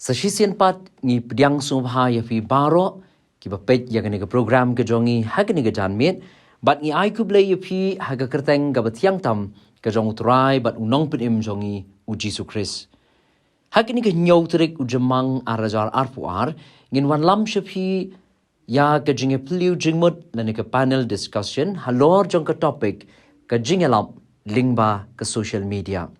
Sa sisian pat ngi pediang sumha ya fi baro ki bapet ya ke program ke jongi ha ke janmit bat ngi ai kuble ya fi ha ke kerteng ga batiang tam ke jong utrai bat unong penim jongi u Jesu Christ. Ha ke nyau trik u jemang arajar arpuar ngin wan lam shepi ya ke jinge pliu jingmut lani ke panel discussion halor jong ke topik ke jingelam lingba ke social media.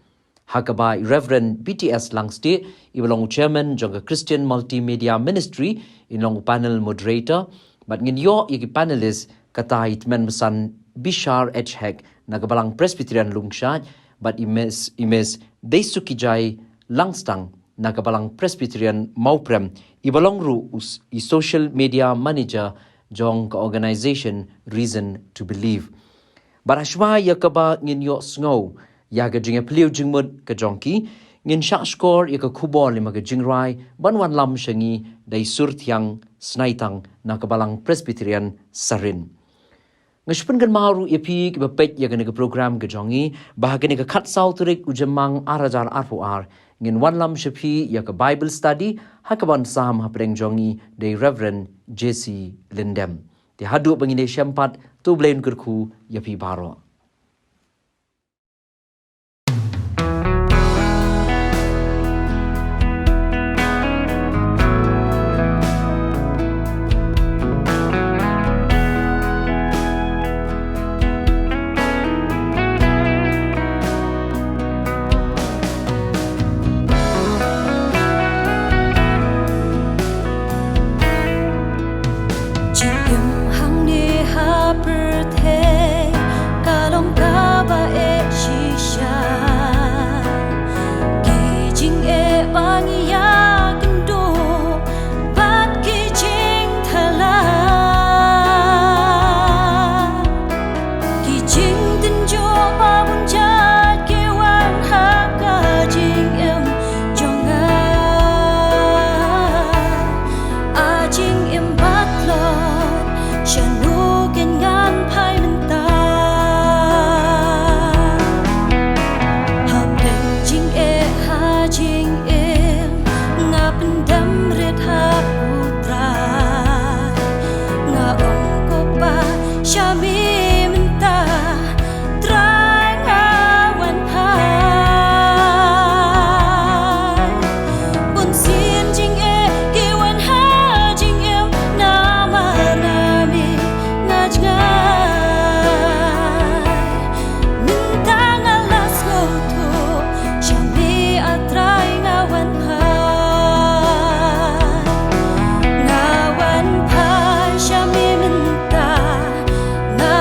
Hakaba Reverend BTS Langste, ibalong chairman jong Christian Multimedia Ministry, inong panel moderator, but ngin yo iki panelist katahit men mesan Bishar H. Hek nagabalang Presbyterian Lungshat, but imes Desukijay Langstang nagabalang Presbyterian Mauprem, ibalong ru i social media manager jong ka organization Reason to Believe. But ashwa yakaba ngin yo sngow, ya ga jinge pliu jingmud ka jongki ngin sha score ya ka kubol lima ka jingrai banwan lam shangi dai surtiang snaitang na kabalang Presbyterian Sarin ngashpun gan maru epi ki bapet ya ga program ka jongi bahagani ka khat sau turik ujamang arajar arpuar ngin wan lam shapi ya ka Bible study hakaban sam hapreng jongi dai Reverend JC Lindem ti hadu bangine syampat tu blain kurku ya pi baro. Na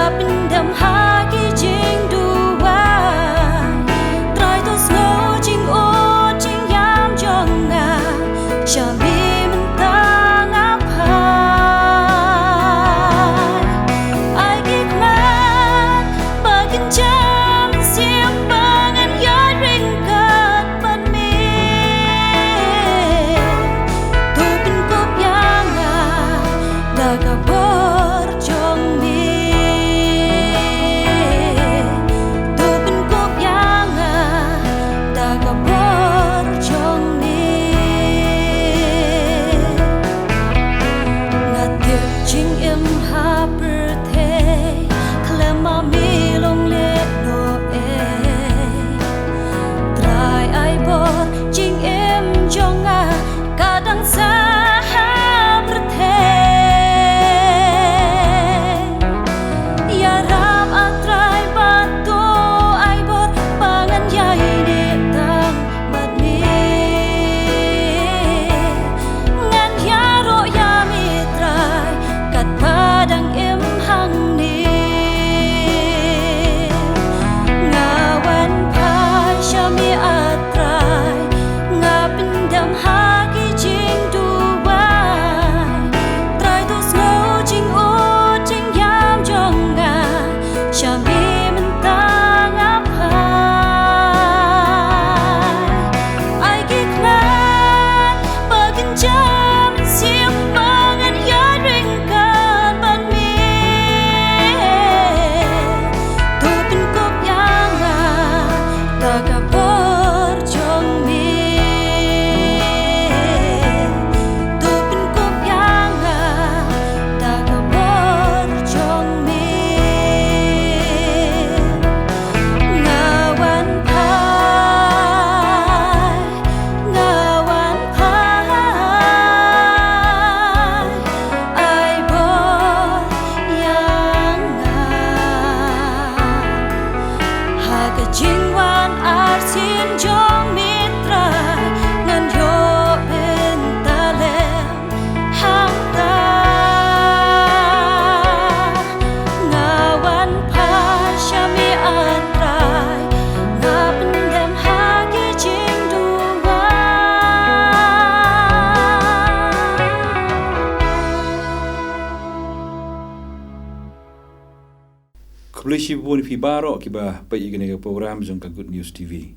Kebelah pun fi baro kiba pa igene ke program jong ka Good News TV.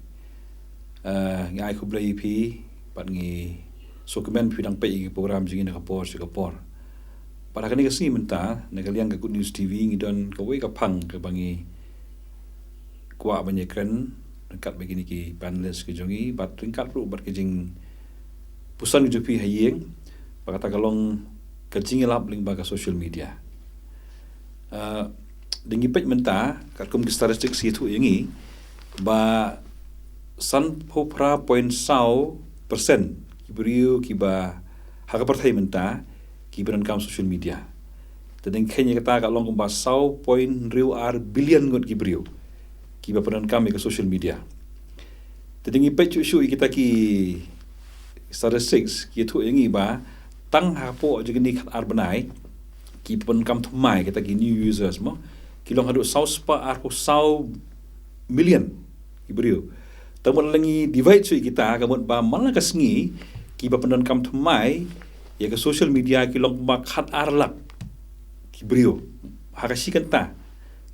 Ngai ko blai pi pat ngi dokumen fi dang pa igi program jing ka por se ka por. Para kani ka si menta na kaliang ka Good News TV ngi don ka we ka pang ka bangi kwa banye kren kat begini ki panelist ke jongi bat ringkat ru bat ke jing pusan ke jupi hayeng pakata kalong ka jing lap ling ba ka social media. Dingi pej menta kat kum statistik si tu yangi ba san popra point sau persen kibrio kiba haka partai menta kiberan kam social media. Tadeng kenya kata kat long ba sau point riu ar billion ngot kibrio kiba peran kami ke social media. Tadeng pej cu kita ki statistik ki tu yangi ba tang hapo jegni kat ar benai ki pen kam thumai kita ki new users mo kilong hadu sau spa arpo sau million ibrio tamon langi divide sui kita kamot ba mala kasngi ki ba pendon kam thumai ya ke social media kilong ba khat arlak ibrio hakashi kanta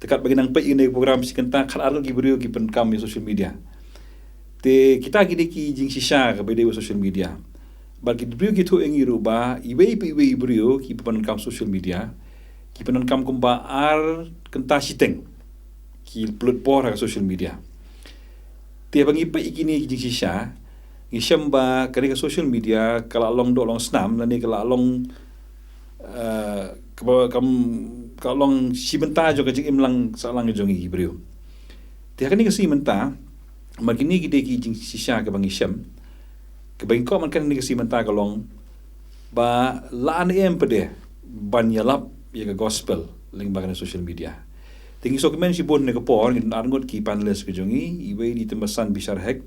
tekat bagi nang pe ini program si kanta khat arlak ibrio ki pen kam social media te kita gidi ki jing shisha ka bede social media bagi brio gitu engiru ba iwe brio ki pen kam social media ki penan kam kumba ar kenta siteng ki plut por ka social media te bangi pe ikini jing shisha ngisam ba kari ka social media kala long do long snam lani kala long kala long sibenta jo ka jing imlang salang jongi brio te kani ka si menta magini gide ki jing shisha ka bangi sham ke bangi ko man kan ni ka si menta ka long ba laan em pede banyalap ya ke gospel ling bagana social media. Tinggi dokumen si bon ne ke por ngin arngot ki panelist ke jongi iwe di tembasan bisar hek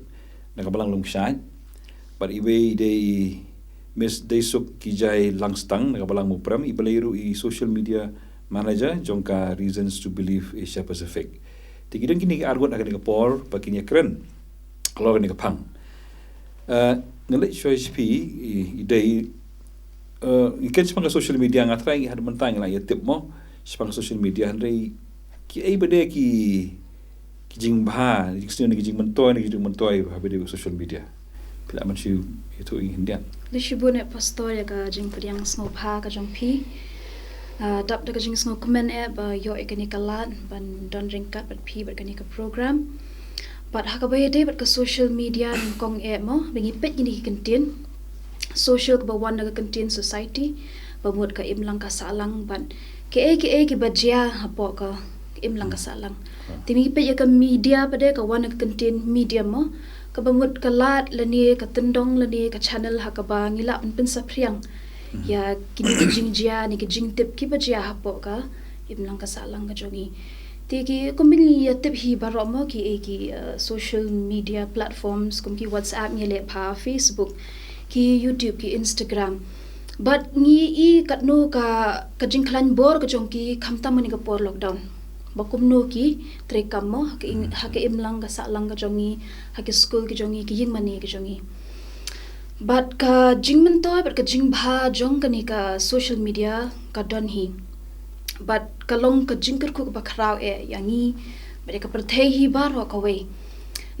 na kabalang long shan. But iwe de mes de sok ki jai langstang na kabalang mo pram ibaleru I social media manager jongka reasons to believe Asia Pacific. Tinggi don kini arngot na ke por pakinya keren. Kalau ke pang. Ngelik choice pi idei ikan sepang social media ngatrai had mentang lah ya tip mo sepang social media handai ki ai bade ki jing bha jing jing mentoi ha bade social media pila man siu itu indian li shibune pastor ya ka jing priang snow bha ka jong pi dap da ka jing snow comment ba yo ekani kalat ban don ringkat bat pi bat kani ka program bat ha ka baye de bat ka social media kong mo bengi pet ni kentin social ke bawan naga contain society bamut ka imlang ka salang ban ke bajia hapo ka imlang ka salang timi pe ya ka media pade ka wan naga contain media mo ka bamut ka lat lani ka tendong lani ka channel ha ka ba ngila pen sapriang ya kini jing jia ni ki jing tip ki bajia hapo ka imlang ka salang ka jongi ti ki kombini ya tip hi baro mo ki social media platforms kum ki WhatsApp ngile pa Facebook ki YouTube ki Instagram but ngi I katno ka jingklan bor ka jongki khamta mani ka por lockdown bakum no ki trekam mo ha ke imlang ka salang ka jongi ha ke school ki jongi ki ying mani ki jongi but ka jingman to but ka jingbha jong ka ni ka social media ka don hi but kalong ka jingkar ku ba khrau yangi mereka perthai hi baro ka we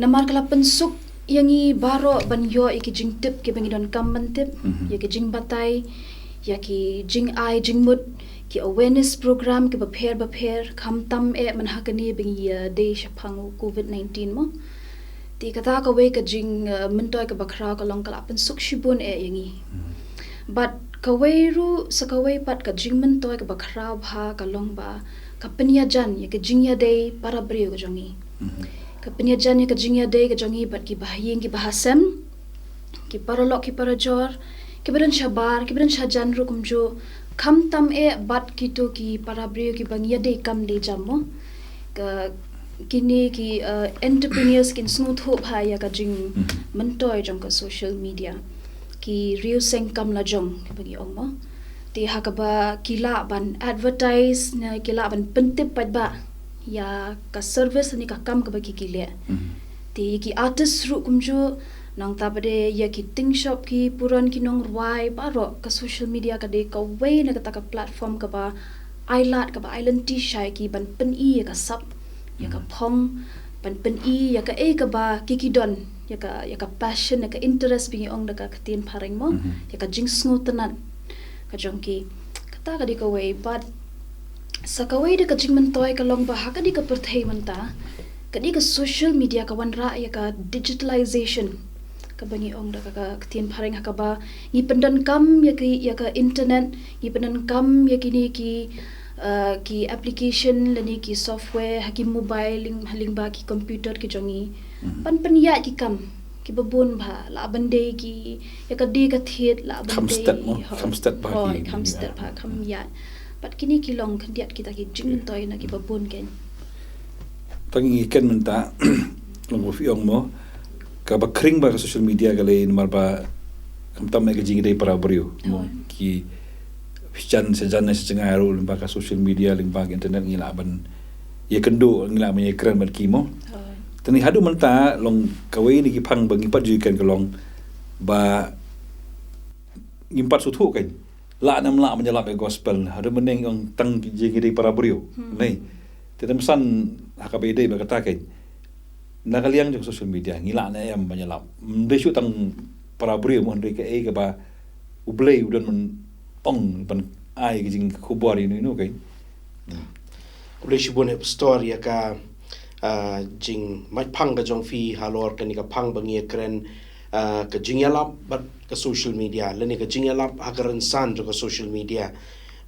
namar kala pensuk yangi baro banyo iki jing tip ke bangi don kam tip ya ke jing batai ya ki jing ai jing mut ki awareness program ke bapher kham tam man hakani bangi de shapang covid-19 mo ti kata ka we ka jing mentoy ka bakra ka long kala pen suk shibun yangi but ka we ru sa ka we pat ka jing mentoy ka bakra bha ka long ba ka penya jan ya ke jing ya de para brio ka jongi kapenya jani ka jingya de ka jongi bat ki bahayeng ki bahasam ki paralok ki parajor ki badan shabar ki badan shajan ru kumjo kham tam bat ki to ki parabrio ki bangya de kam de jammo ka kini ki entrepreneurs kin smooth ho bhaya ka jing mentoy jong ka social media ki riu seng kam la jong ki bagi ongmo ti hakaba kila ban advertise na kila ban pentip pat ba ya ka service ni ka kam ka bagi kile ti ki artist ru kumjo nang tabade ya ki ting shop ki puran ki nong ruai baro ka social media ka de ka way na ka platform ka ba island ka ba island ti shai ki ban pen I ya ka sap ya ka phong ban pen I ya ka ka ba kikidon ya ka passion ya ka interest bingi ong da ka katin paring mo ya ka jing snutenan ka jongki kata ka di ka way but sa ka way da ka jing mentoy ka long ba ha ka di ka perthai menta ka di ka social media ka wan ra ya ka digitalization ka bangi ong da ka katin paring ha ka ba ni pendan kam ya ka internet ni pendan kam ya kini ki application lani ki software haki mobile haling ba ki computer ki jongi pan ya ki kam ki babun ba la bande ki ya ka de ka thiet la bande khamstat ba ki khamstat ba kham ya pat kini ki long khandiat kita ki jing toy na ki babun ken tangi ken menta long bo fiong mo ka ba kring ba social media gale mar ba kam tam ga jing dei para brio ki Fijan sejana setengah haru lembaga social media lembaga internet ngila ban ye kendo ngila me kran ban kimo tani hadu menta long kawai ni ki phang bang ipat ju kan kalong ba impat su thu kan la nam la menyalap gospel hadu meneng ong tang jing dei para brio nei tedem san hakabe dei ba kata kan nakaliang jong social media ngila na em menyalap de su tang para brio mon de ke ba ublei udan men ong ban ai ke jing khubari ni no kai Boleh shibun story ka jing mai phang ka jong fi halor ka ni ka phang bangi kren ka jing yalap but ka social media leni ka jing yalap hagaran san ka social media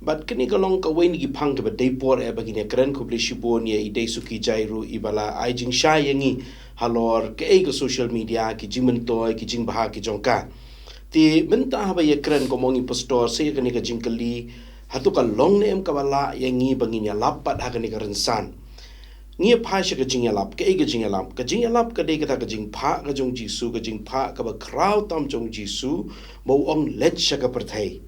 but kini ka long ka wen gi phang ka ba dei por e bagini kren ko boleh shibun ye idei suki jairu ibala ai jing sha yangi halor ka ka social media ki jing mentoy ki jing bah ki jong ka ti menta haba ye kren ko mongi pastor se ka ni ka jingkali hatu ka long nem ka bala yangi banginya lapat ha ka ni ka rensan ngi pha she ka jingya lap ka jingya lap ka de ka ta ka jing pha ka jong jisu ka jing pha ka ba crowd tam jong jisu mo ong let sha ka perthai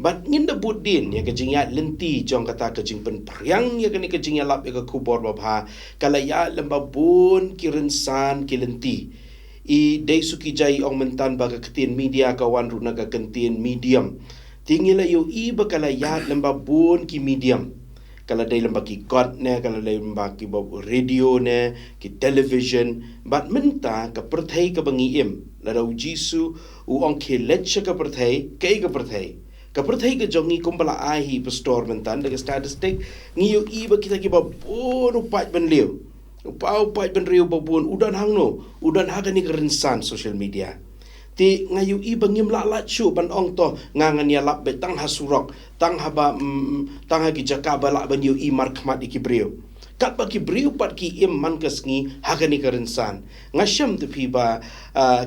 but ngin da budin ya ka jingya lenti jong ka ta ka jing pen priang ya ka ni ka jingya lap ya ka kubor ba bha kala ya lamba bun ki rensan ki lenti I dei suki jai ong mentan baga ketien media kawan runa ka ketien medium tingila yo I bakala ya lamba bun ki medium kala dei lamba ki god ne kala dei lamba ki radio ne ki television but menta ka perthai ka bangi im la rau jisu u ong ke letcha ka perthai ka perthai ka jongi kumbala ahi pastor mentan daga statistik ngi yo I ba kita ki ba bun upat ben leu Upau pai ben riu babun udan hangno udan haga ni kerensan social media ti ngayu I bangim la chu ban ong to ngangan ya lap betang hasurok tang haba tang hagi jakaba la ban yu I markmat ikibriu kat ba kibriu pat ki im man kasngi haga ni kerensan ngasham tu pi ba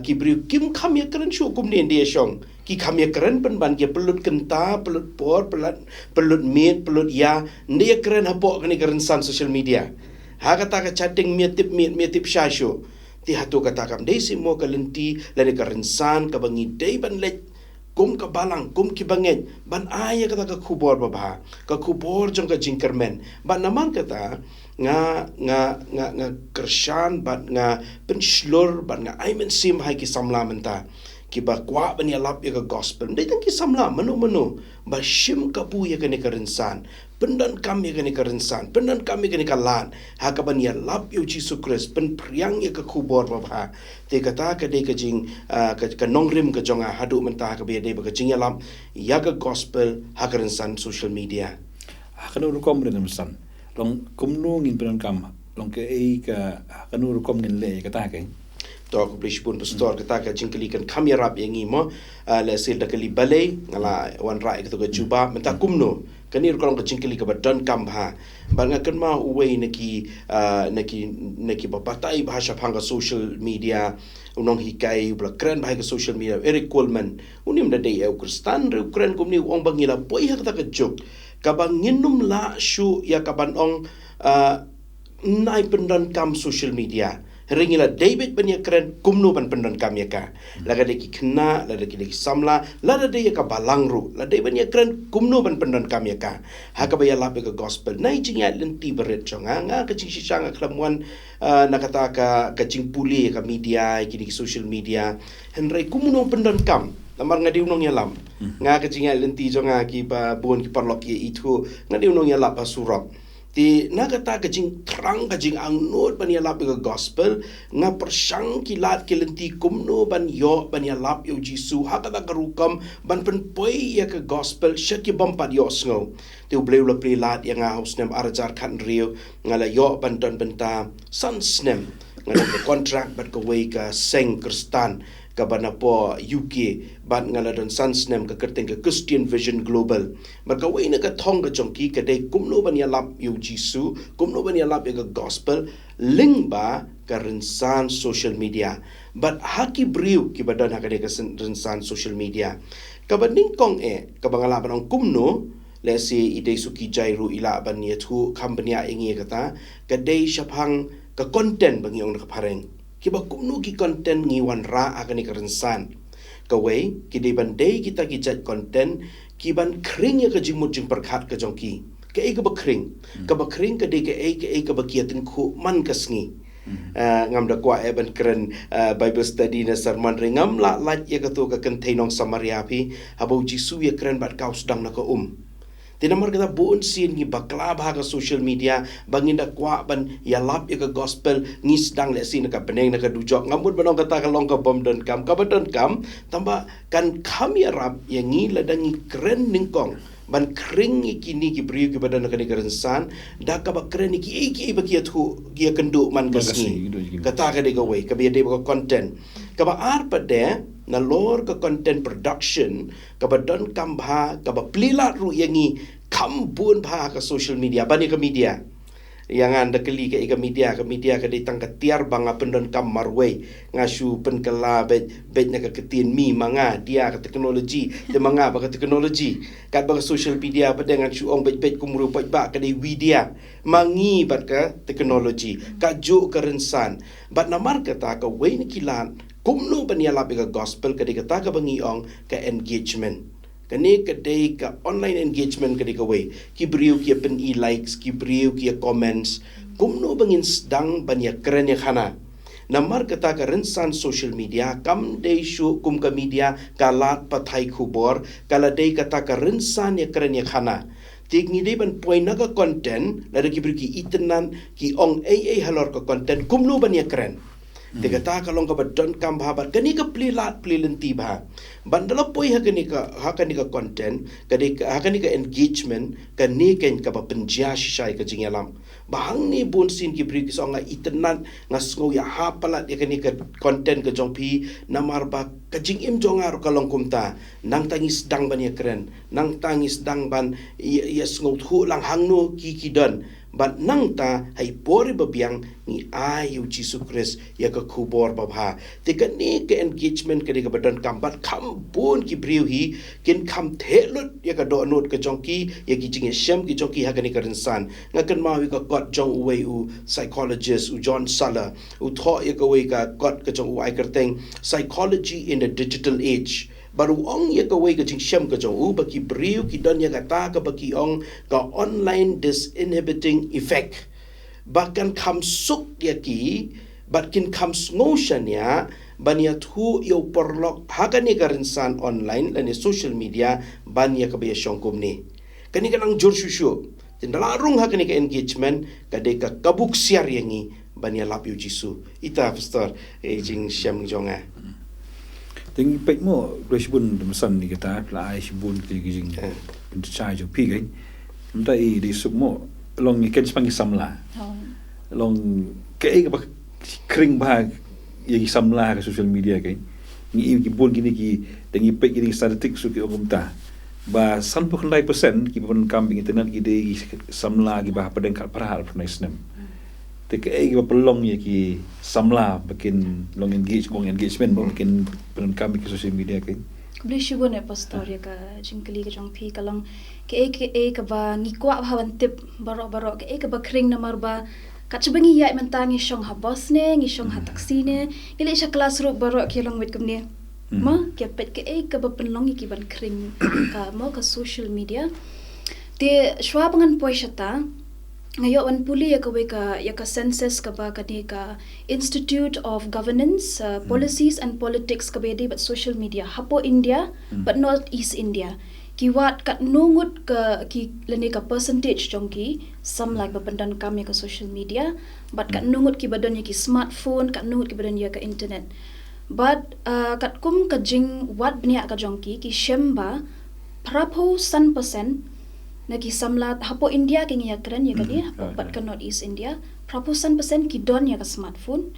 kibriu kim kam ya keren chu kum ni dia shong ki kam ya keren pen ban ke pelut kenta pelut por pelut meat pelut ya dia keren hapok ni kerensan social media Hakata ka chatting miatip syasyo. Ti hatu kata kam dei simo ka lenti lani ka rensan ka bangi dei ban let kum ka balang kum ki banget ban aya kata ka kubor babha ka kubor jong ka jingkermen ban naman kata nga kershan ban nga penslur ban nga aimen sim hai ki samla menta ki ba kwa ban ya lap ya ka gospel dei tang ki samla manu ba shim ka pu ya ka ni ka rensan pendan kami kani kerensan, pendan kami kani kalan, hakaban ya lap yu Yesus Kristus, pen priang ya ke kubor babha, te kata ke de ke jing ke nongrim ke jonga hadu mentah ke biade ke jing ya lap ya ke gospel hakarensan social media. Kanu rukom den mesan, long kumnu ngin pendan kam, long ke kanu rukom ngin le kata ke. Tok beli pun pastor kata ke jingkali kan kami rap yang imo le sil da kali balai ngala wan rai ke to juba mentah kumno kanir kolong ke jingkali ke badan kambha banga kan ma uwei neki bapatai bahasa phanga social media unong hikai bla kren bahai ke social media Eric Coleman unim da dei eu kristan re kren kumni ong bangila poi hak ta ke jok kabang nginum la shu ya kaban ong nai pendan kam social media ringila David banya keren kumno ban pendan kam ya ka laga de ki kena laga de ki samla laga de ya ka balangru laga de banya keren kumno ban pendan kam ya ka haka ba ya labe ka gospel nai jing ya lenti beret chonga nga ka jing shisanga klamwan nakata ka jing puli ka media ki social media henry kumno pendan kam Namar ngadi unong yalam. Nga ka jinga lenti jo nga ki ba bon ki parlok ye itu ngadi unong yalap ba surap. Ti nagata ka jing terang ka jing ang nod ban yalap ka gospel nga persang kilat ki lenti kumno ban yo ban yalap yo Jisu hakata karukam ban penpoi ya ka gospel syaki bampat yo sngo. Ti ubleu la prilat yang nga haus nem arajar kan rio ngala yo ban don benta san snem ngala kontrak bat ka wei ka seng kristan ka bana po UK ban ngala don sansnem ka kerteng ka Christian Vision Global marka wei na ka thong ka jongki ka dei kumno ban ya lap yu Jisu kumno ban ya lap ka gospel ling ba ka rinsan social media but haki briu ki badan ha ka dei ka rinsan social media ka banding kong ka bangala ban kumno let's say idei suki jairu ila ban ye thu company a ingi kata ka dei shaphang ka content bangi ong ka pareng kiba kumno ki content ngiwan ra akan ni kerensan kawai ki bandai kita kijat content kiban kring ya ka jingmut jing perkhat ka jongki ka ka bakring ka de ka bakiatin khu man kasngi ngam da kwa ban kren Bible study na sermon ringam la ya ka to ka containong Samaria pi habo Jisu ya kren bat kau sedang na ka Tinamar kita buon sin ngi bakla bahaga social media bangin da kwa ban ya lap ya ka gospel ngi sedang le sin ka peneng na ka dujok ngamut banong kata ka long ka bom don kam ka don kam tamba kan kami rap yang ngi ladangi keren ningkong ban kring kini ki briu ki badan ka ni kerensan da ka ba keren ki ba ki thu ki kendu man kasni kata ka de ka wei ka bi de ka content ka ba ar pa de na lor ka content production ka ba don kam bha ka ba plilat ru yangi kam bun bha ka social media bani ka media yang anda keli ka media ka ditang ka tiar banga pendon kam marway ngasu pen kala bet na ka ketin mi manga dia ka teknologi de manga ba ka teknologi ka ba social media pa dengan su ong bet kumru pa ba ka de media mangi bat ka teknologi ka ju ka rensan bat namar kata ka way ni kilan kumno paniala ka gospel ka dikata ka bangi ong ka engagement kani kadai ka online engagement kadi ka way ki briu ki pen e likes ki briu ki comments kumno bangin sedang banya keren ya khana namar kata ka rensan social media kam dei shu kum ka media kalat pathai khubor kala dei kata ka rensan ya keren ya khana tik ni dei ban point na ka content la ki briu ki itenan ki ong halor ka content kumno banya keren Tiga ta kalong ka badon kam bahabat kani ka plilat plilenti bah bandala poi hakani ka content kadi hakani ka engagement kani ken ka penjia shisai ka jingalam bahang ni bun sin ki bri ki songa itenan ngasngo ya hapalat ya kani ka content ka jongpi namar ba ka jingim jongar kalong kumta nang tangis dang ban ya keren nang tangis dang ban ya sngo thu lang hangno ki don But nang ta hay pori babiang ni ayu Jisu Kris ya ka kubor babha. Tika ni ke engagement ka di ka badan kambat kambun ki briuhi kin kam telut ya ka do not ka jongki ya ki jing shem ki jongki ha ka ni ka rinsan. Ngakan mawi ka got jong uwe u psychologist u John Sala u tho ya ka we ka got ka jong u ai kerteng psychology in the digital age. Baru ong ya ka way ka jing siyam ka jong baki briu ki don ya kata ka baki ong ka online disinhibiting effect. Bahkan kam suk ya ki, bahkan kam ngoshan ya, banya thu yo perlok haga ni ka rinsan online dan social media banya ka baya syongkum ni. Kani kanang jor syusyu, tindalarung haga ni ka engagement kadai ka kabuk siar yangi banya lapyo Jisu. Ita pastor jing siyam jonga. Ting pek mo resbun demsan ni kata la ai sibun kili charge of pig mta I di sukmo long ni ken spangi samla long ke ba kring ba ye samla ka social media kai ni ki bun gini ki tengi pek gini statistik su ki ogumta ba 100% ki pun kambing internet ki de samla ki ba padeng kal parahal pernasnem Tek ba pelong ya ki samla bikin long engagement bikin penon kami ke social media kan. Boleh syukur ne pastor ya ka jingkali ka jong pi kalong ke ka ba ngikwa hawan tip barok ke ba kring namar ba ka chubangi ya mentangi syong ha boss ne ngi syong ha taksi ne ile sya kelas ru barok ke long wit kumne ma ke pet ke ba penlong ki ban kring ka mo ka social media te shwa bangan poi syata ngayo wan puli ya ka census ka ba kani ka Institute of Governance Policies and Politics ka bedi but social media hapo India but not East India kiwat kat nungut ka ki lani ka percentage jongki some like bapandan kami ka social media but kat nungut ki badan ya ki smartphone kat nungut ki badan ya ka internet but kat kum ka jing wat bnia ka jongki ki shemba prapo 100% nagi samlat hapo India ki ngiya keren ya kali but kan not East India prapo 100% ki don ya ka smartphone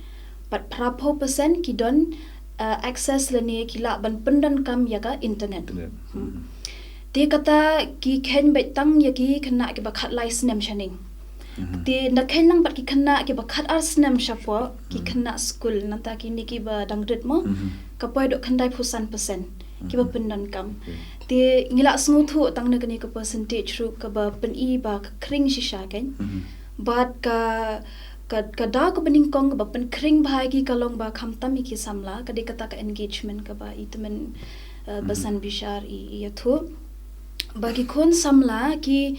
but prapo percent ki don access lani ki la ban pendan kam ya ka internet. Dia kata ki ken betang ya ki kena ki bakat lai senam shaning. Dia nak ken lang bat ki kena ki bakat ar senam shapo ki kena school nanta ki ni ki ba dangdut mo kapoy dok kendai pusan persen ki ba pendan kam. Dia ngila smutu tang na kani ka percentage ru ka ba pen I ba kring shisha kan. But ka da ko bening kong ba pen kring bahagi kalong ba khamtam ki samla ka de kata ka engagement ka ba itemen basan bishar I yathu bagi kon samla ki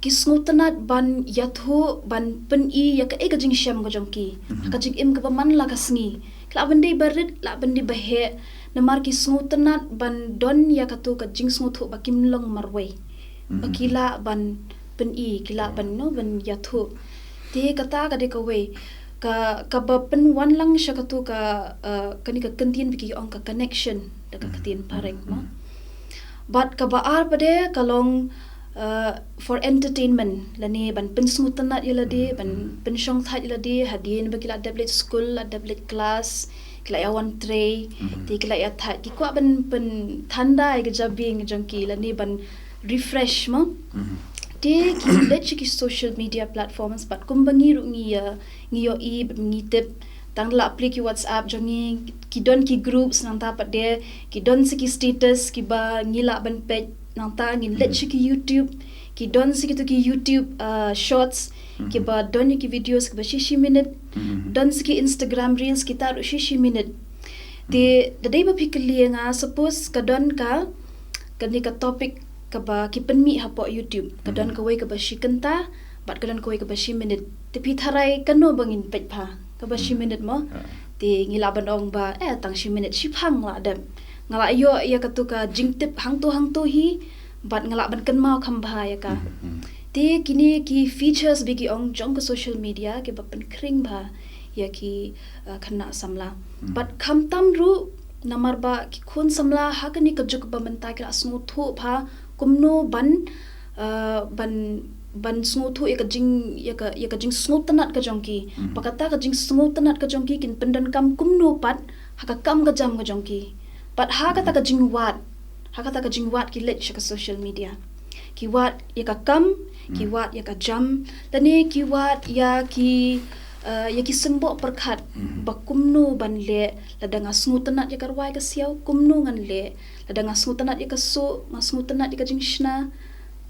snutanat ban yathu ban pen I ya ka e ka jing syam ka jongki ka jing im ka man la ka sngi kla bandi barit la bandi bahe namar ki snutanat ban don ya ka tu ka jing snuthu ba kim long marwai bakila ban pen I kila ban no ban yathu te kata ka de ka we ka ba pen wan lang sya ka tu ka kani ka kantin biki ong ka connection da ka katin parek ma but ka baar pade kalong for entertainment lani ban pen smutanat yeladi ban pen shong that yeladi hadin bakila tablet school tablet class kila yawan tray ti kila ya that ki kwa ban pen thandai ke jabing jongki lani ban refresh mo ti ki let ki social media platforms but kumbangi ru ngiyo I ngitip tang la apply ki WhatsApp jongi ki don ki groups nang ta pade ki don si ki status ki ba ngila ban page nang ta ngin let ki YouTube ki don si ki YouTube shorts ki ba don ki videos ki ba shishi minute don si ki Instagram reels ki ta shishi minute de dai ba pikli nga suppose ka don ka kani ka topic ka ba ki penmi hapo YouTube ka don ka wai ka ba shikenta bat ka don ka wai ka ba shi minute te pitharai kano bangin page pa ka ba shi minute mo ti ngila ban ong ba tang shi minute shi phang la dem ngala yo ya ka tu ka jingtip hang tu hi bat ngala ban kan mau kham bha ya ka ti kini ki features bigi ong jong ka social media ke ba pen kring ba ya ki khana samla but kham tam ru namar ba ki khun samla ha ka ni ka juk ba man ta kra smu thu pha kumno ban ban smutu ya ka jing smutanat ka jongki pakata ka jing smutanat ka jongki kin pendan kam kumno pat haka kam ka jam ka jongki pat ha kata ka jing wat ki let ka social media ki wat ya ka kam ki wat ya ka jam tani ki wat ya ki sembo perkhat bakumno ban le ladanga smutanat ya karwai ka siaw kumno ngan le ladanga smutanat ya ka so smutanat ya ka jing shna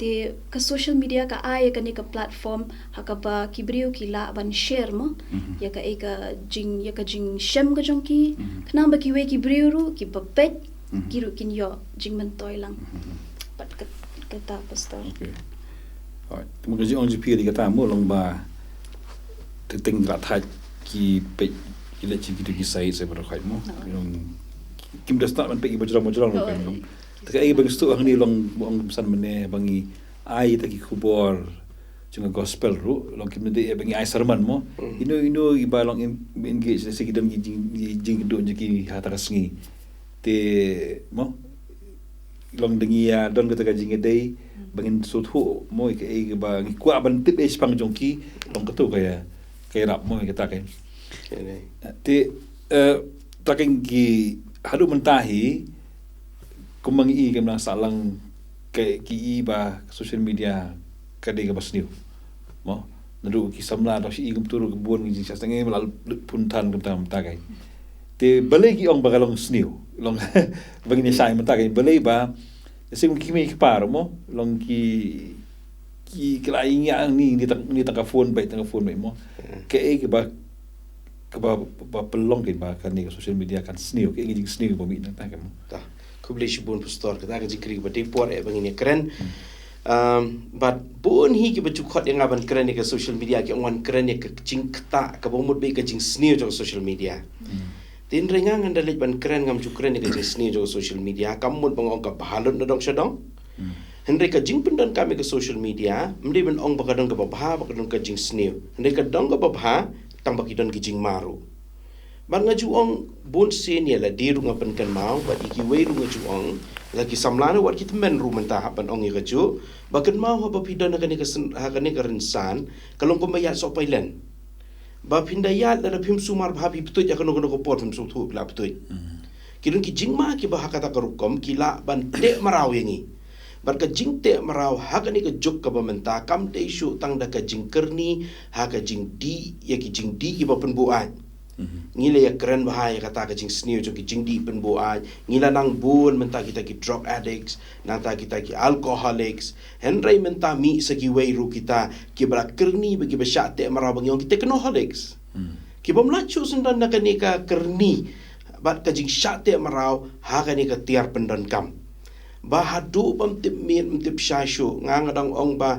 te ka social media ka ai ka ni ka platform hakaba kibriu kila ban share mo ya ka jing shem ka jongki kana ba ki we kibriu ru ki bapet kiru kin yo jing man toy lang pat kata pastor okay alright kemudian jing ong GP di kata mo long ba ting rat ha ki pe ki le chi ki sai berkhai mo kim dah start man pe bajrang long tak ai bagi stu ang ni long pesan mene bangi ai tak kubor junga gospel ru long kim de bangi ai sermon mo ino iba long engage se ki dam jing do ki hata rasngi te mo long dengi ya don kata jing dei bangin suthu mo ke ai ba ngi kwa ban tip es pang jongki long katu kaya rap mo kita kan te taking ki hadu mentahi kumang I kemang salang ke ki ba social media kade ka basniu mo nadu ki samla do si igum turu kebun gi sastenge malal puntan ketam tagai te balai ki ong bagalong sniu long bagini sai mentagai balai ba sim ki mi par mo long ki kelainya ni tangka phone bai mo ke e ba pelong ke ba kan ni social media kan sniu ke gi sniu ba mi nang ta kan ta kublish bun pastor kata ka jikri ba de por e bangin keren but bun hi ki bacukot yang aban keren ni ke social media ki wan keren ni ke jing kata ke bomut be ke jing snew jo social media. Tin rengang andalit ban keren ngam ju keren ni ke jing snew jo social media kamut bangong ka bahalun na dong syadong. Henry ka jing pendan kami ke social media mndi ben ong bakadong ka babha bakadong ka jing snew. Henry ka dong ka babha tang bakidon ki jing maru. Ban ngaju ong bun sen ya la diru ngapan kan mau ba iki weiru ngaju ong lagi samlana wat kita men rumah tahapan ong ikaju bakan mau apa pidana kani ka rensan kalong pembayat so pailen ba pindayat la phim sumar bhabi ptut ya kono ko pot phim su thu la ptut kirun ki jingma ki ba hakata karukom kila ban te marau yangi bar ka jing te marau hakani ka juk ka bamenta kam te shu tang da ka jing kerni ha ka jing di ya ki jing di ki ba penbuan ngila ya keren bahaya kata ka jing snew jo ki jing di penbuan ngila nang bun menta kita ki drug addicts nanta kita ki alcoholics henry menta mi segi weiru kita ki bra kerni bagi besyate marau bang yong kita technoholics ki bom lachu sendan na kanika kerni bat ka jing syate marau ha kanika tiar pendan kam bahadu bam tip min tip syashu ngangadang ong ba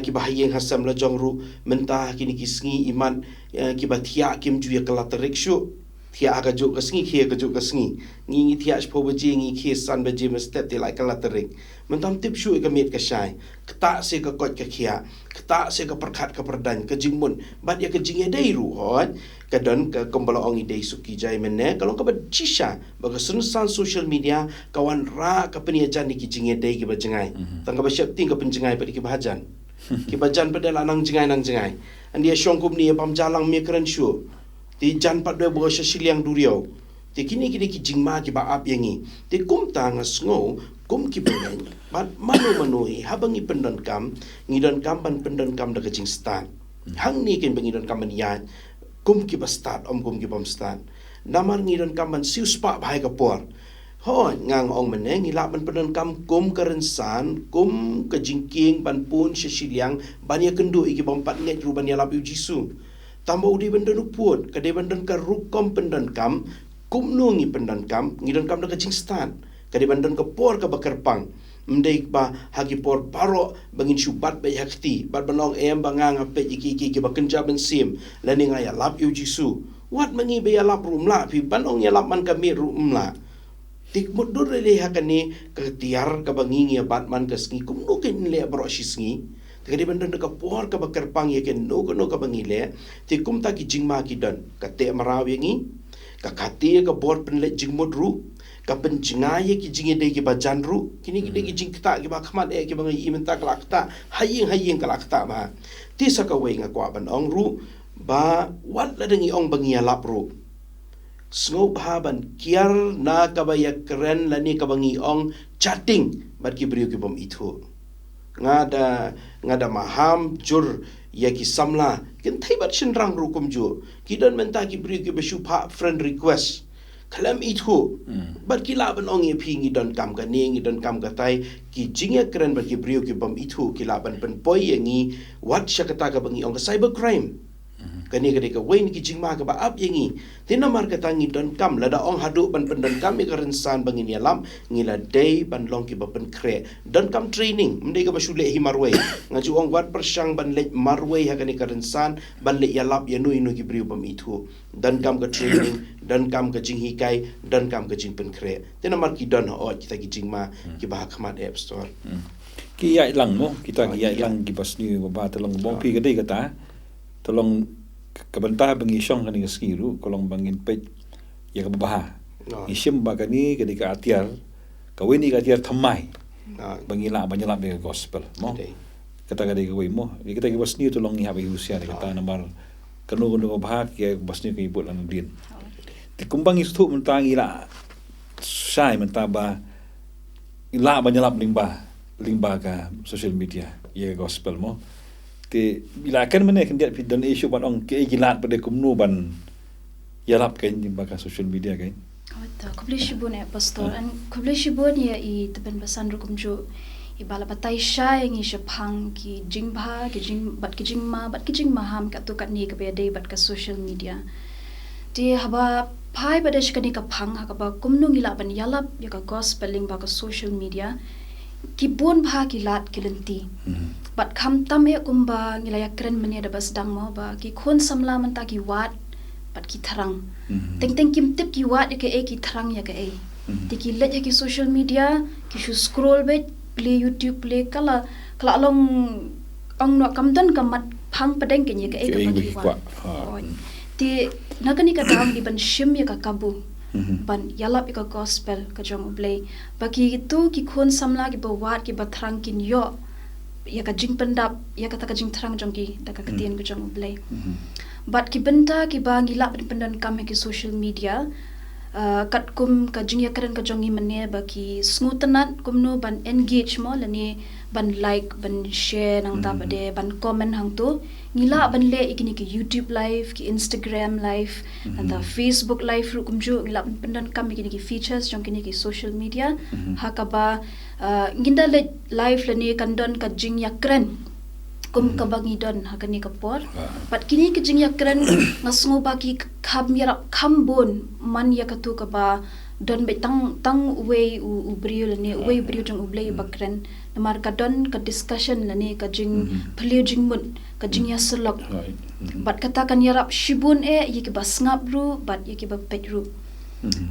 ki bahayeng hasam la jongru mentah kini kisngi iman ki bathia kim juya kalaterik shu thia aga ju kasngi khia ka ju kasngi ngi thia spo baji ngi khi san baji mestep ti lai kalaterik mentam tip shu ka mit ka shai kta se ka kot ka khia kta se ka perkhat ka perdan ka jingmun bat ya ka jingye dai ru hot ka don ka kombala ong idei suki jai menne kalong ka bajisha baga sunsan social media kawan ra ka peniajan ni ki jingye dai ki bajengai tangga ba syap ting ka penjengai pa ki bahajan ki bajan pa dala nang jengai andia syongkum ni pam jalang mi keren shu ti jan pat do bo syasiliang duriau ti kini ki jingma ki ba ap yangi ti kum ta ngasngo kum ki benen bat manu habangi pendan kam ngidon kam ban pendan kam da kajing stan hang ni ken bangidon kam niya kum ki ba start kum ki bam start namar ngidon kam ban siu spa bahai ka por ho ngang ong meneng ngila ban pendan kam kum kerensan kum kajingking ban pun syasiliang ban ya kendu iki bam pat nget ru ban ya labu jisu tambah udi bendan uput kade bendan ka rukom pendan kam kum nungi pendan kam ngidon kam da kajing stan kade bendan ka por ka bakerpang mdei ba hagi por paro bangin syubat ba yakti bat banong em bangang ape iki ba kenja ben sim laning aya lap yu jisu wat mangi be ya lap rumla pi banong ya lap man kami rumla tik mudur le hakani ka tiar ka bangi ya batman ka sngi kum no ken le bro shisngi kade bendan ka por ka bakerpang ye ken no ka bangi le tikum ta ki jingma ki dan ka te maraw yangi ka khati ka bor pen le jingmod ru ka penjingaya ki jingi de ki bajan ru kini ki de ki jing kta ki ba khamat ki bangai imenta kalakta haying kalakta ba ti saka wei nga kwa ban ong ru ba wat la dengi ong bangi lap ru sngo ba ban kiar na ka ba ya keren la ni ka bangi ong chatting bat ki brio ki bom itu ngada maham jur ya ki samla kin thai bat shinrang ru kum ju ki don menta ki brio ki beshu pa friend request kalam itu bar kila ban ong ye pingi don kam ka ngi don kam ka tai ki jinga keren bar ki brio ki bom itu kila ban pen poi yangi wat syakata ka bangi ong ka cyber crime kani ka deka wain ki jingma ka ba ap yangi tinamar ka tangi don kam lada ong hadu ban pen don kam ka rensan bangi ni alam ngila day ban long ki ba pen kre don kam training mdei ka ba shule hi marway ngaju ong wat persyang ban le marway ha kani ka rensan ban le yalap yanu inu ki brio bom itu dan kam ka training dan kam ka jing hikai dan kam ka jing pen kre tinamar ki don ho kita ki jingma ki ba khmat app store ki ya lang mo kita ki ya lang ki pas ni ba tolong bong pi ka dei kata tolong kabantah bangi syong kani skiru kolong bangin pej ya ka baha isim ba kani kadi ka atiar kawini ka atiar thamai bangila banyala be gospel mo kata kadi ka mo kita ki basni tolong ni habi usia kata namar kanu baha ki basni ki ibut lan din ti kumbang istu mentangi la sai mentaba ila banyala lingba ka social media ya gospel mo ke bila kan mana kan dia dan isu ban ong ke gilat pada kumnu ban yarap kan di baka social media kan ta kublisibun pastor an kublisibun ya I teban basan rukum jo I bala batai shay ngi shapang ki jingba ki jingma bat ki jingma ham ka tu kat ni ka be dei bat ka social media di haba pai pada shikani ka phang ha ka ba kumnu ngila ban yalap ya ka gospeling ba ka social media kibun bha kilat kilenti bat kham tam e kumba ngilaya kren mania da bas dang mo ba ki khon samla man ta ki wat bat ki tharang teng teng kim tip ki wat ke e ki tharang ya ke e ti ki let ki social media ki shu scroll be play YouTube play kala long ong no kam don kamat phang padeng ke ye ke e ka ki wat ti nagani ka dam di ban shim ya ka kabu ban yalap ka gospel ka jong play baki tu ki khon samla ki ba wat ki ba thrang kin yo ya ka jing pendap ya ka ta ka jing thrang jong ki ta ka katien ka jong play but ki benta ki ba ngilap pendan kam ki social media kat kum ka jing ya karen ka jong mane baki smutanat kum no ban engage mo lani ban like ban share nang ta bade ban comment hang tu ngila ban le ikini ki YouTube live ki Instagram live anta Facebook live ru kumju ngila pendan kam ikini ki features jong kini ki social media hakaba nginda le live lani kandon ka jing ya kren kum ka bangi don hakani ka por but kini ki jing ya kren ngasngo ba ki kham yara khambon man ya ka tu ka ba don be tang way u brio lani way brio jong ublei bakren namar ka don ka discussion lani ka jing phliu jing mun ka jing ya selok but kata kan yarap shibun e yiki ba ngap ru but yiki ba pet ru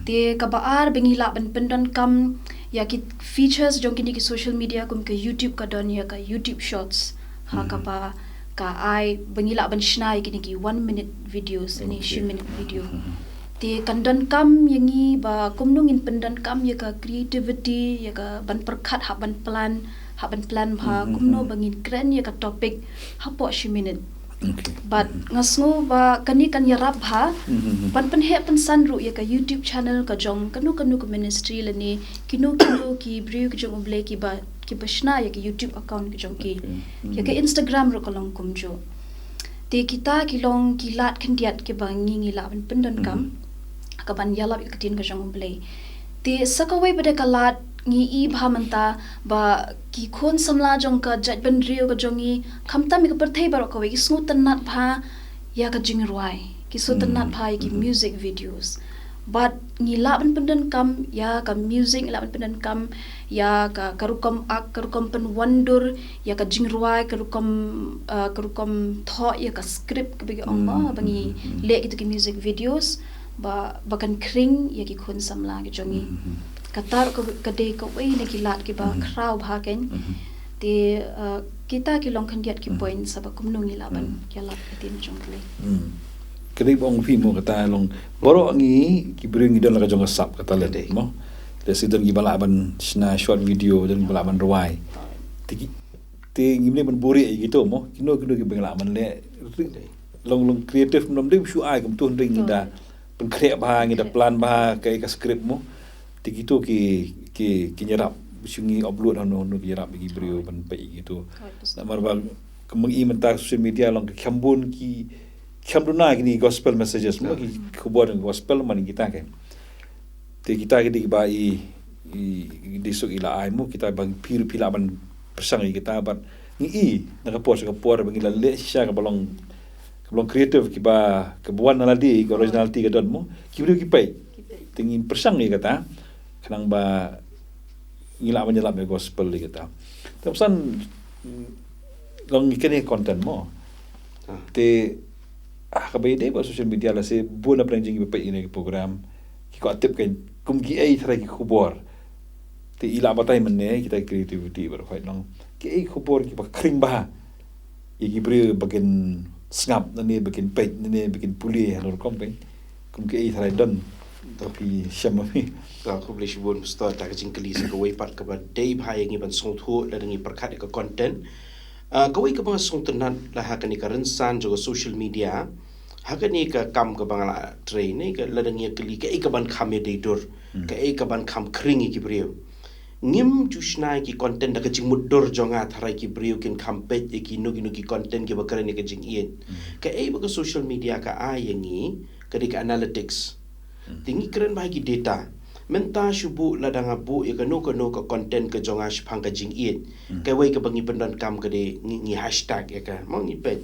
te ka ba ar bengila ban pendon kam ya ki features jong kini ki social media kum ke YouTube ka don ya ka YouTube shorts ha ka ba ka ai bengila ban shnai kini ki 1 minute videos ni 2 minute video ti kandan kam yangi ba kumnungin pendan kam ya ka creativity ya ka ban perkhat ha ban plan bha kumno bangin kren ya ka topic ha po 2 minute but ngasngo ba kani kan yarap ha pan he pan sanru ya ka YouTube channel ka jong kanu ko ministry lani kinu ki briu ki jong ble ki basna ya ka YouTube account ki jong ki ya ka Instagram ro kolong kumjo te kita kilong kilat khandiat ke bangi ngila ban pendan kam kaban yalap ikatin ka jong ble te sakawai bade kalat ngi I bhamanta ba ki khon samla jong ka jat ban rio ka jongi khamta mi ka parthai baro ka we ki smutan nat bha ya ka jing ruai ki sutan nat bha ki music videos but ngi laban pendan kam ya ka music laban pendan kam ya ka karukom pen wandur ya ka jing ruai karukom tho ya ka script ka bagi ongma bangi le itu ki music videos ba bakan kring ya ki khon samla ki jongi katar ko kade ko wei ne ki lat ki ba kraw bha ken te kita ki long khandiat ki point saba kumnungi laban ki lat tin jong le kede bong fi mo kata long boro ngi ki bring idon la jong sap kata le mo le sidon gi bala ban sna short video dan bala ban ruai te ngi ne ban buri gitu mo kino ki bengla man le long creative nom de shu ai kum tun ring da pen krek ba ngi da plan ba kai ka script mo tigitu ki nyerap sungi upload no ki nyerap bagi brio ban pai gitu namar ba kemang I mentar social media long kambun ki kamduna gini gospel messages mo ki khobor gospel man kita ke te kita ki ba I disuk ila ai mo kita bang pila ban persang kita ban ngi nakapor bagi la le sha ka balong kreatif ki ba kebuan naladi ko originality ka don mo ki brio ki pai tingin persang ni kata kanang ba ngila menyelap me gospel ni kata tapsan long ikene content mo te kabai de ba social media la se bona pranjing ba ini program ki ko tip kan kum ki ai thra ki khubor te ila batai menne kita creativity ber fight long ki ai khubor ki ba kring ba ki bre bagen snap nani bikin page nani bikin puli halor kompen kum ke I thrai don tapi syamami ka ko bli shibun sta ta jing kali sa ko part ka ba dei bhai ngi ban song thu la ngi perkhat ka content ka wei ka bang song tenan la ha ka ni ka rensan jo social media ha ka ni ka kam ka bang la train ni ka la ngi kali ka ka ban kham de dur ka ban kham kring ki brio ngim jusna ki content da ka jing mudur jonga tharai ki brio kin khampe ki nugi content ki bakare ni ka jing ien ka ba social media ka ayangi ka di ka analytics tingi keren ba ki data menta shubu ladanga bu ya ka no ka content ka jonga shphang ka jing ien ka wei ka bangi pendan kam ka de ngi hashtag ya ka mo ngi pet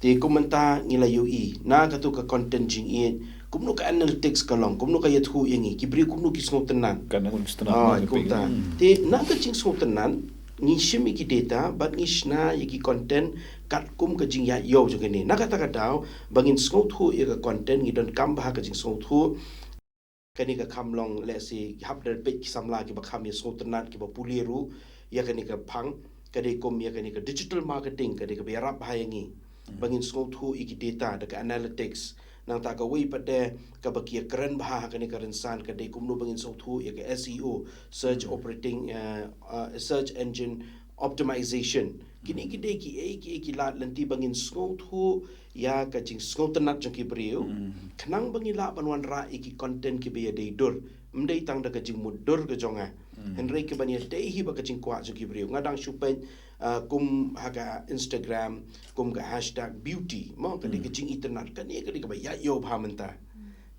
ti komenta ngi la ui na ka tu ka content jing ien kumno ka analytics kalong kumno ka yathu yangi kibri kumno ki sngo tenan Kan aku setengah kumta te na ka jing sngo tenan ngi shimi ki data but ngi shna yaki content kat kum ka jing ya yo jo kene na kata daw bangin sngo thu ya ka content ngi don kam ba ka jing sngo thu kani ka kamlong let's say hab der page ki samla ki ba kham ya sngo tenan ki ba puliru ya kani ka phang kade kum ya kani ka digital marketing kade ka berap hayangi bangin sngo thu iki data da ka analytics nang ta ka wei pada ka bakia keren bah ka ni karen san ka dei kumno bangin so thu ya ka SEO search engine optimization kini ki dei ki la lanti bangin so thu ya ka jing so tanat jong ki brio khnang bangin la banwan ra iki content ki be dei dur mdei tang da ka jing mudur ka jonga henry ki bania dei hi ba ka jing kwa jong ki brio ngadang shupen kum haga Instagram kum ga hashtag beauty mo ka de jing internet ka ne ka de ba ya yo phamanta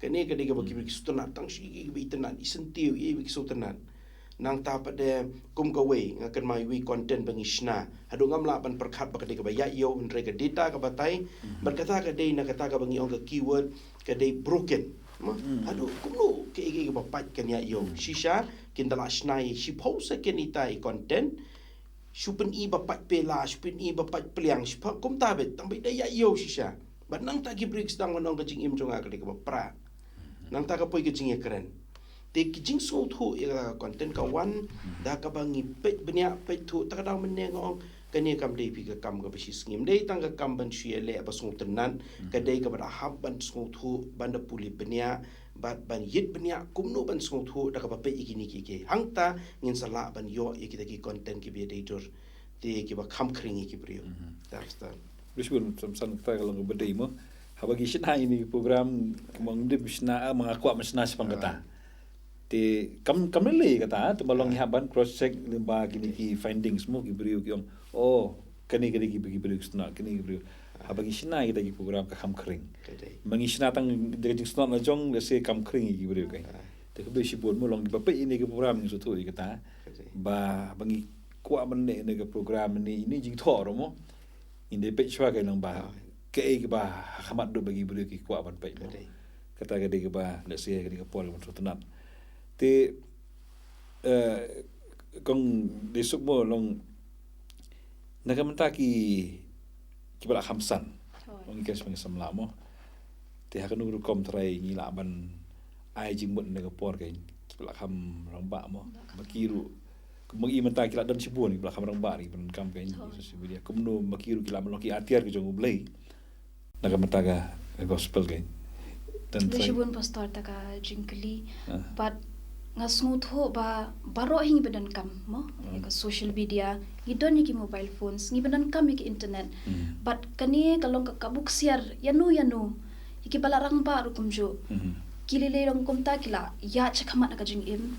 ka ne ka de ba ki sutana tang shi ki ba internet isentiu ye ki sutana nang ta pa de kum ka we ngakan mai we content bangishna hadu ngamla ban perkhat ba ka de ba ya yo entre ka data ka batai berkata ka de na kata ka bangi on ka keyword ka de broken mo hadu kumno ke ba pat kan ya yo shisha kindala shnai shi post ka ni tai content Shupen i bapat pela, shupen i bapat peliang, shupen kum tabet, tampai daya yo shisha. But nang tak ki break sedang wanong kajing im jonga kali ke bapra. Nang tak kapoi kajing ya keren. Te kajing so thu ya content kawan, dah kabangi pet banyak pet thu tak ada menengong kani kam dei pi ka kam ka bisi ngim dei tang ka kam ban shie le ba sung tenan ka dei ka ba hab ban sung thu ban da puli banyak ban yit banyak kumno ban sung thu da ka ba pe ikini ki hangta ngin sala ban yo ikita ki content ki be editor te ki ba kham khring ki brio ta Bisbun samsan ta kalau ngebedai mo habagi shina ini program mangde bisna mangakwa masna sepang kata te kam lele kata tu balong haban cross check limba kini ki findings mo ki brio ki kani ki brio sna kini brio habagi shina kita ki program ka kham khring mangi shina tang de jing sna na jong le se kam khring ki brio kai te ko besi bon mo long ba pe ini ki program ni so tu kata ba bangi kwa ban ne ke program ni ini jing thor mo inde pe chwa kai long ba ke ba khamat do bagi brio ki kwa ban pe kata ke de ba le se ke pol mo so tenat te kong desuk mo long nakamenta ki bala khamsan ong kes pang samla mo te hakanu ru kom trai ni la ban ai jing mut naga por kai bala kham rong ba mo makiru magi menta ki la dan sibun ni bala kham rong ba ni ban kam kai so dia kumno makiru ki la mo ki atiar ki jong blai nakamenta ga gospel kai dan sibun pastor ta ka jingkli but nga smooth ho ba baro hing badan kam mo ka social media idon ki mobile phones ngi badan kam ki internet but kani kalong ka kabuk siar yanu iki balarang ba ru kumjo kilile rong kumta kila ya chakhamat ka jing im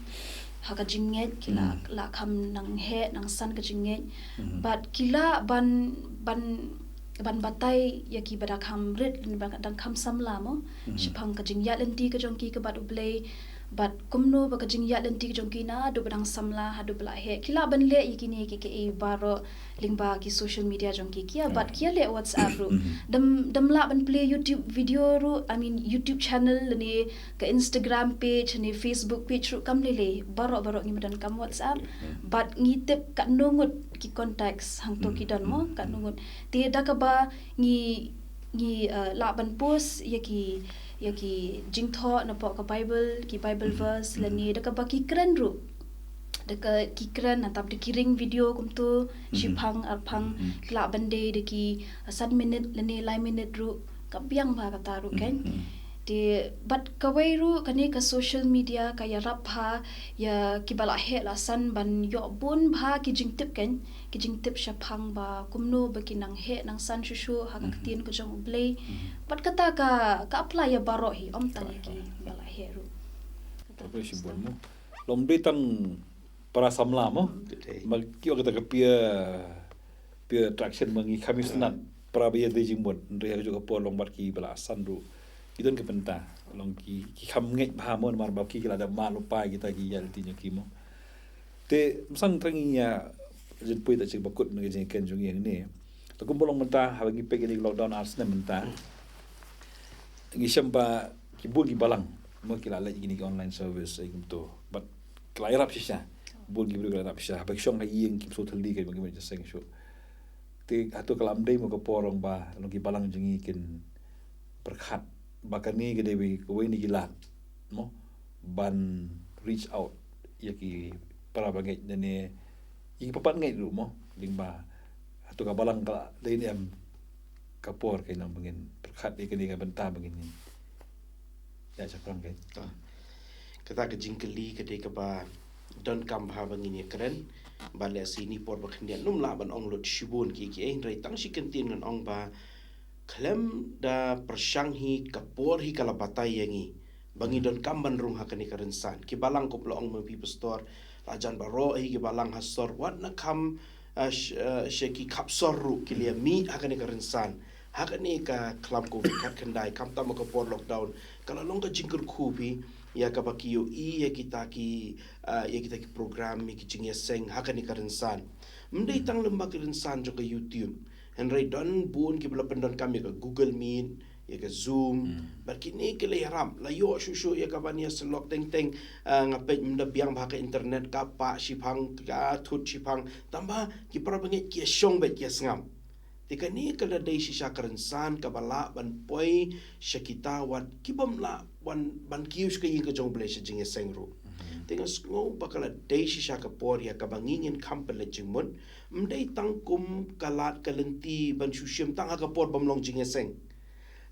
ha ka jinget kila la kham nang he nang san ka jinget but kila ban batai yaki bada kham red dan kham samla mo shipang ka jing ya lenti ka jong ki ka bad ublay but kumno ba kajing ya lenti jongki na do badang samla hadu bla he kila ban le ikini ke baro lingba ki social media jongki kia but kia le WhatsApp ru dam la ban play YouTube video ru YouTube channel ni ke Instagram page ni Facebook page ru kam le baro ngi madan kam WhatsApp but ngitip ka nungut ki contacts hang to ki don mo ka nungut te da ka ba ngi la ban post yaki jingtho na po ka Bible verse lani da ka baki kren ru da ka ki kren na tap de kiring video kum tu shipang arphang kla bande de ki 7 minute lani lai minute ru ka biang ba ka taru ken de but ka wai ru kani ka social media ka ya rap ha ya ki bala he la san ban yo bun bha ki jingtip ken ki jingtip shapang ba kumno ba ki nang he nang san shushu ha ka tin ko jong blay but kata ka apply ya baro hi om tan ki bala he ru apa si bon mo lom tang para samla mo mag ki kata ka pia traction mangi kami senat para biya de jimbon ndre juga po long bar ki bala san ru idon ke penta long ki kham ngej ba mo mar ba ki la da ma lupa kita ki yal ti ki mo te sang tranginya jen pui ta cik bakut ngi jen ken jong yang ni to kum bolong menta ha gi pek ni lockdown ars ne menta ngi shamba kibul gibalang mo kilala gini online service ay to but kelairap siya bul gibru kelairap siya bag syong ay yang kim so tali kay bagi macam seng syo ti ato kalam day mo ka porong ba ano gibalang jengi kin berkat bakan ni gede bi ko ni gilat mo ban reach out yaki para bagay dane yung papat ngay dulu mo lingba ato kabalang ka lain am kapor kay nang bangin berkat di kini ka benta bangin ni ya sakrang kay kata ke jingkeli kedai ke ba don kam ha bangin ya keren bale sini por ba khendian num la ban ong lot shibun ki rai tang shi kentin ngan ong ba klem da persyang hi kapor hi kala batai yangi bangi don kam ban rung ha kani karen san ki balang ko ong mo people store lajan baro hi ki balang hasor wat na kam sheki kapsor ru ki lia mi ha kani karen san hakani ka klam ko kat kendai kam ta ko por lockdown kala long ka jingkur khubi ya ka bakiyo ya kita ki program mi ki jingya seng hakani karensan mendai tang lembak karensan jo ka YouTube henry don bun ki bela pendon kami ka Google Meet ya ka Zoom barkini ke le haram la yo shushu ya ka bania selok teng teng ngapai menda biang bahaka internet ka pa shipang ka thut shipang tamba ki para bangi ki shong bet ki sngam tika ni kala dai shisha karensan kabala ban poi shakita wat kibam la wan ban kius ka yin ka jong ble shing sengru tinga ngo bakala dai shisha ka por ya ka bangingin kampel jingmon mdai tangkum kalat kalenti ban shushim tang ka por bamlong jing seng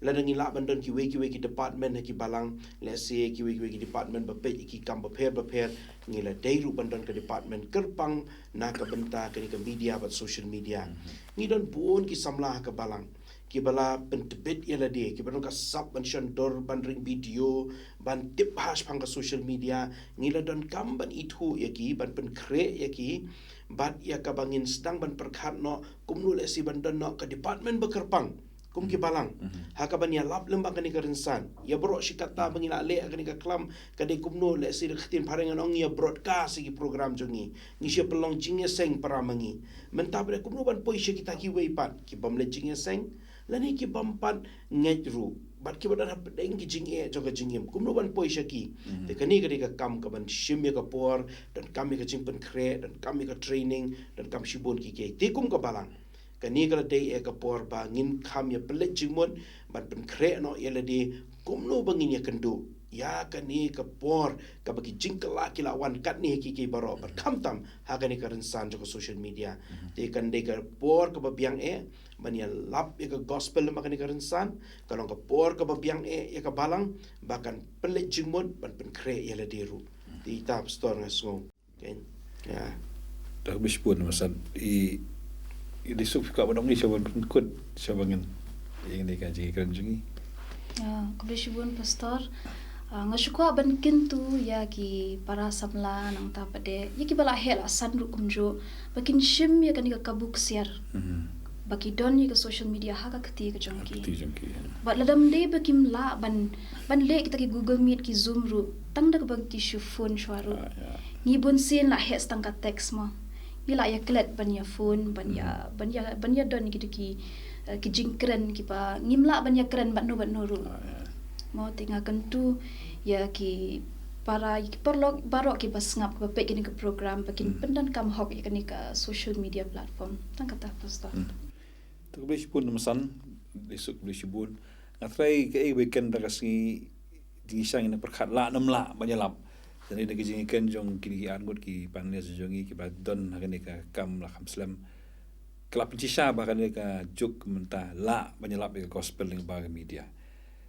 ladang ila bandon ki weki department ki balang let's say ki weki department ba pe ki kam ba pher ngila dairu bandon ke department kerpang na ka benta ke media ba social media ngi don bon ki samla ka balang ki bala pentebet yala de ki bandon ka sap ban shandor ban ring video ban tip hash pang ka social media ngila don kam ban ithu yaki ban pen kre yaki bat ya ka bangin sedang ban perkhat no kumnu le si bandon no ka department ba kerpang kum ki balang hakaban ya lap lembang kani karensan ya bro shikata bangila le kani ka klam kadi kumno le sir khtin parengan ong ya broadcast ki program jongi ni she pelong jingya seng para mangi mentabre kumno ban poi she kita ki weipat ki bamle jingya seng lani ki bampan ngejru bat ki badan hap deng ki jingye joga jingim kumno ban poi she ki de kani kadi ka kam ka ban shimya ka por dan kami ka jingpen kre dan kami ka training dan kam shibon ki ke te kum ka balang kani kala day ka por ba ngin kham ya pelet jingmon ban pen kre no yela de kumno bangin ya kendo ya kani ka por ka bagi jingkala kila wan kat ni ki baro bar kham tam ha kani ka rensan jo social media te kan de ka por ka biang ban ya lap ya ka gospel ma kani ka rensan kalong ka por ka biang ya ka balang bahkan pelet jingmon ban pen kre yela de ru di tap store ngasngo ken ya dah bispun masan di sup ka badong ni saban kut sabangan yang ni kan jing kan jungi ya kubishibun pastor ngasukwa ban kintu ya ki para samla nang tapade ya ki bala hel asan ru kumjo bakin shim ya kan ka kabuk siar baki don ni ka social media ha ka kati ka jongki bat ladam de bakim la ban le kita ki Google Meet ki Zoom ru tang dak bag ki phone shwaru ni bun sin la hes tang ka text mo ila ya klet ban ya phone ban ya don gitu ki jingkren ki pa ngimla ban ya kren ban no ru mau tinggalkan tu ya ki para ki perlo baro ki pas ngap ba pe kini ke program bakin pendan kam hok ya kini ke social media platform tang kata pastor tu boleh pun masan besok boleh sibun ngatrai ke weekend dah kasi di sang ina perkhat la nam la banyalap jadi dagi jing ikan jong kini angut ki panle jongi ki badon hakani ka kam la kham slam kelap cisha bahkan ka juk mentah la banyalap ka gospel ning ba media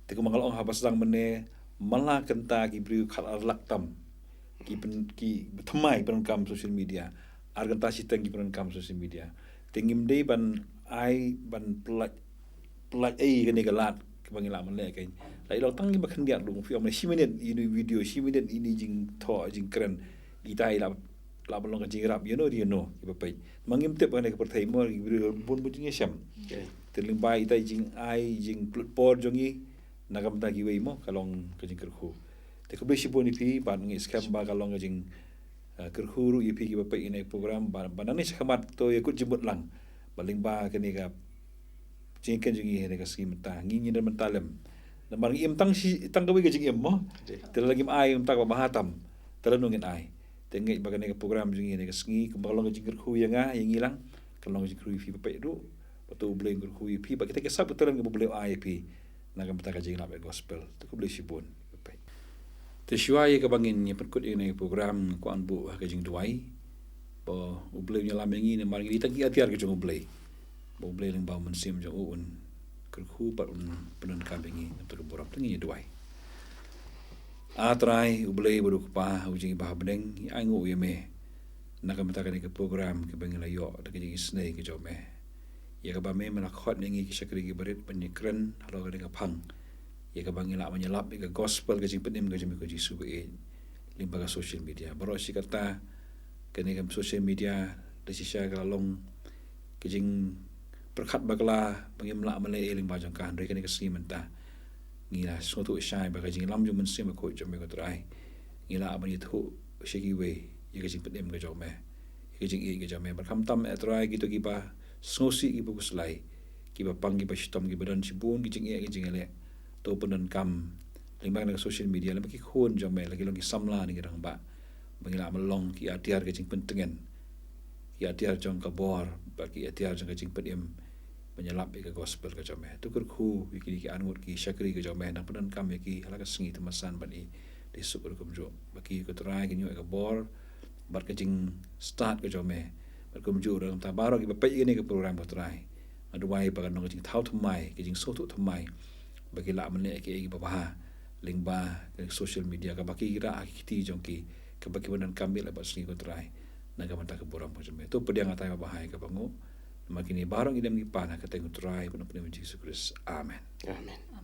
te ko mangal ong habas dang mene mala kenta ki bri khal arlak tam ki thamai pen kam social media arganta sitang ki pen kam social media tingim dei ban ai ban plat kani ka lat bagi lama le kain lai lo tang ba khandiat lu fi am si minute ini video si minute ini jing tho jing keren itai la balong ka jing rap you know ki pai mangim te ba ne ka perthai mo video bun bu jing syam teling bai itai jing ai jing por jongi nagam ta ki wei mo kalong ka jing kerhu te ko be si boni pi ban ngi scam ba kalong ka jing kerhu ru ipi ki pai ini program banani sakamat to yakut jibut lang baling ba ka ni ka jingkan jungi hene ka ski mata nginyi dan mentalem Dan barang im tang gawi ke jing im mo. Tela lagi ai im tang bahatam. Tela nungin ai. Tengek bagan ke program jing ni ke sengi ke balong jing kerhu yang yang hilang. Kalau jing kerhu fi papai du. Patu boleh kerhu fi ba kita ke sab telan ke boleh ai fi. Nagam ta ka jing la gospel. Tu ko boleh sibun. Papai. Te shuai ke bangin ni perkut ini program ko anbu ke jing duai. Bo boleh nyalam yang ni mari kita ki atiar ke jing boleh. Bo boleh ling ba mensim jong un. Kerhu bat un penan kambingi untuk borap tengi duai. Atrai ublei bodu kupa ujing bah bedeng angu yeme nakam takani ke program ke bangila yo de ke snei ke jome ya ka ba me mena khot nengi ki sakri ki barit penikren halo ke ka phang ya ka bangila menyelap ke gospel ke jing penim ke jimi ko jisu be limba ka social media baro si kata ke ne social media de si sha ka long ke jing perkhat bagla bangim la male eling ba jang kan re ke ne ke si menta ngila suatu syai bagi jing lam jumen sim ko jome ko trai ngila abani thu shiki we ye ke jing pedem ke jome ye jing ke jome bar kham tam trai gitu ki ba sosi ki bu slai ki ba pang ki ba stom ki badan sibun ki jing ye ke jing le to penan kam limba na social media lam ki khon jome lagi lagi samla ni rang ba bangila melong ki atiar ke jing pentengen ki atiar jong ka bor ba ki atiar jong ke jing pedem menyelap ke gospel ke jome tu kerku ki angut ki syakri ke jome dan penan kam ki hala ka sengi temasan bani di sukur kumjo baki ko try ki nyu ke bor bar ke jing start ke jome bar kumjo dalam ta baro ki bapai ni ke program ko try adu wai pa kan jing thau thmai ki jing sotu thmai baki la mane ki babaha lingba ke social media ka baki ra ki jong ki ke baki penan kam la ba sengi ko try naga mata ke boram ko jome tu pediang atai bahai ke bangu makini barang idam ni pana kata ngutrai penuh Yesus Kristus. Amen. Amen.